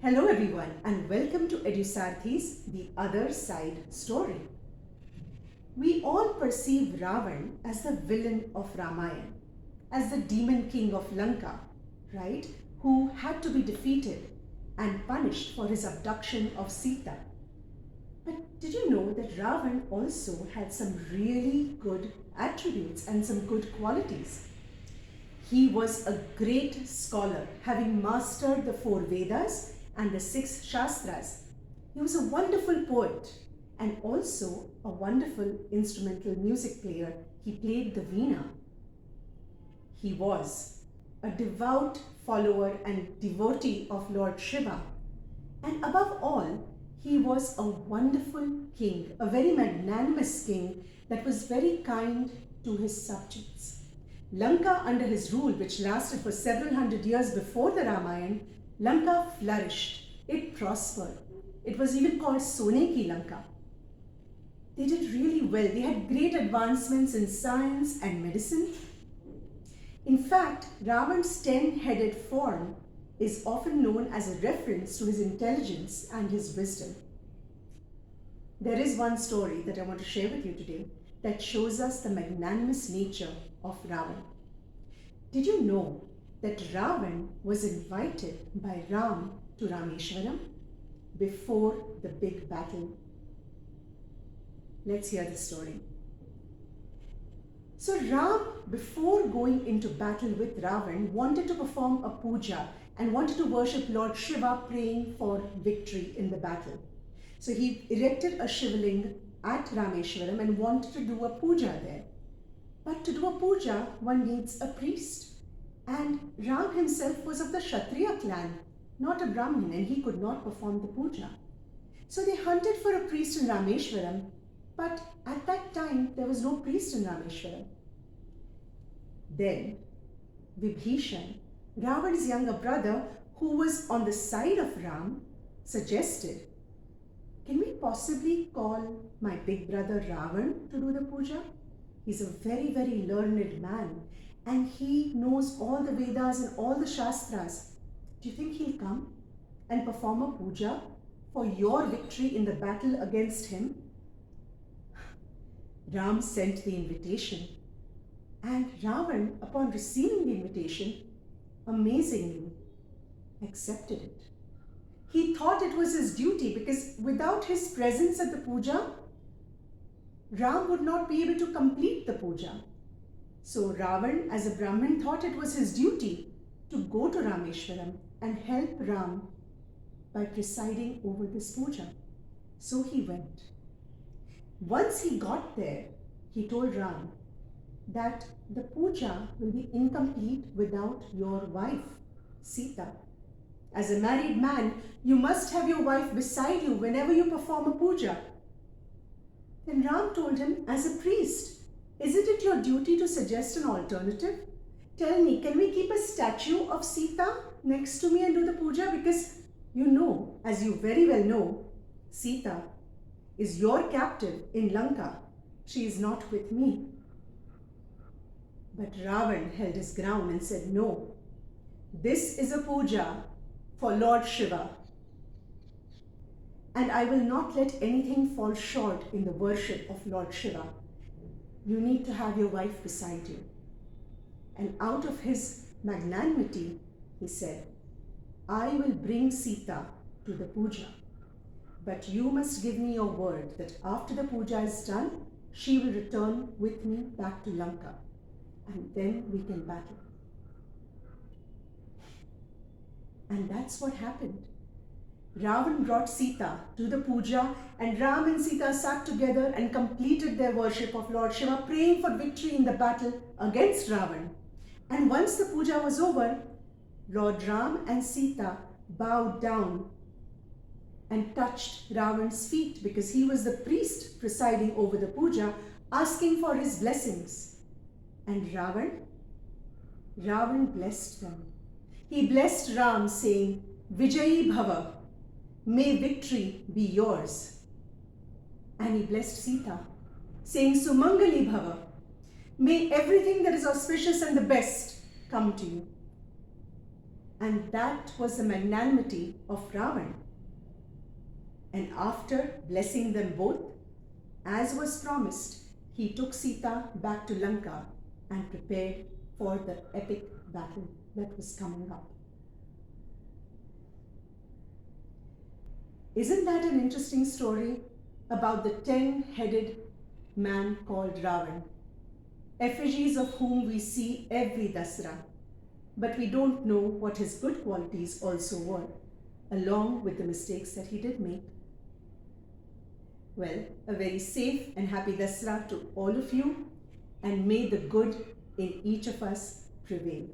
Hello everyone and welcome to SHRADDHA'S The Other Side story. We all perceive Ravana as the villain of Ramayana, as the demon king of Lanka, right? Who had to be defeated and punished for his abduction of Sita. But did you know that Ravana also had some really good attributes and some good qualities? He was a great scholar, having mastered the 4 Vedas and the 6 SHRADDHA'S. He was a wonderful poet and also a wonderful instrumental music player. He played the veena. He was a devout follower and devotee of Lord Shiva. And above all, he was a wonderful king, a very magnanimous king that was very kind to his subjects. Lanka, under his rule, which lasted for several hundred years before the Ramayana, Lanka flourished. It prospered. It was even called Sone ki Lanka. They did really well. They had great advancements in science and medicine. In fact, Ravana's 10-headed form is often known as a reference to his intelligence and his wisdom. There is one story that I want to share with you today that shows us the magnanimous nature of Ravana. Did you know that Ravana was invited by Ram to Rameshwaram before the big battle? Let's hear the story. So Ram, before going into battle with Ravana, wanted to perform a puja and wanted to worship Lord Shiva, praying for victory in the battle. So he erected a Shivling at Rameshwaram and wanted to do a puja there. But to do a puja, one needs a priest. And Ram himself was of the Kshatriya clan, not a Brahmin, and he could not perform the puja. So they hunted for a priest in Rameshwaram, but at that time there was no priest in Rameshwaram. Then Vibhishan, Ravana's younger brother, who was on the side of Ram, suggested, can we possibly call my big brother Ravana to do the puja? He's a very, very learned man and he knows all the Vedas and all the Shastras. Do you think he'll come and perform a puja for your victory in the battle against him? Ram sent the invitation, and Ravana, upon receiving the invitation, amazingly accepted it. He thought it was his duty because without his presence at the puja, Ram would not be able to complete the puja. So Ravana, as a Brahmin, thought it was his duty to go to Rameshwaram and help Ram by presiding over this puja. So he went. Once he got there, he told Ram that the puja will be incomplete without your wife, Sita. As a married man, you must have your wife beside you whenever you perform a puja. Then Ram told him, as a priest, isn't it your duty to suggest an alternative? Tell me, can we keep a statue of Sita next to me and do the puja? Because you know, as you very well know, Sita is your captive in Lanka. She is not with me. But Ravana held his ground and said, no, this is a puja for Lord Shiva. And I will not let anything fall short in the worship of Lord Shiva. You need to have your wife beside you. And out of his magnanimity, he said, I will bring Sita to the puja. But you must give me your word that after the puja is done, she will return with me back to Lanka. And then we can battle. And that's what happened. Ravana brought Sita to the puja and Ram and Sita sat together and completed their worship of Lord Shiva, praying for victory in the battle against Ravana. And once the puja was over, Lord Ram and Sita bowed down and touched Ravana's feet because he was the priest presiding over the puja, asking for his blessings. And Ravana blessed them. He blessed Ram, saying, Vijayi Bhava, may victory be yours. And he blessed Sita, saying, Sumangali Bhava, may everything that is auspicious and the best come to you. and that was the magnanimity of Ravana. And after blessing them both, as was promised, he took Sita back to Lanka and prepared for the epic battle that was coming up. Isn't that an interesting story about the 10-headed man called Ravana, effigies of whom we see every Dasra, but we don't know what his good qualities also were, along with the mistakes that he did make. Well, a very safe and happy Dasra to all of you, and may the good in each of us prevail.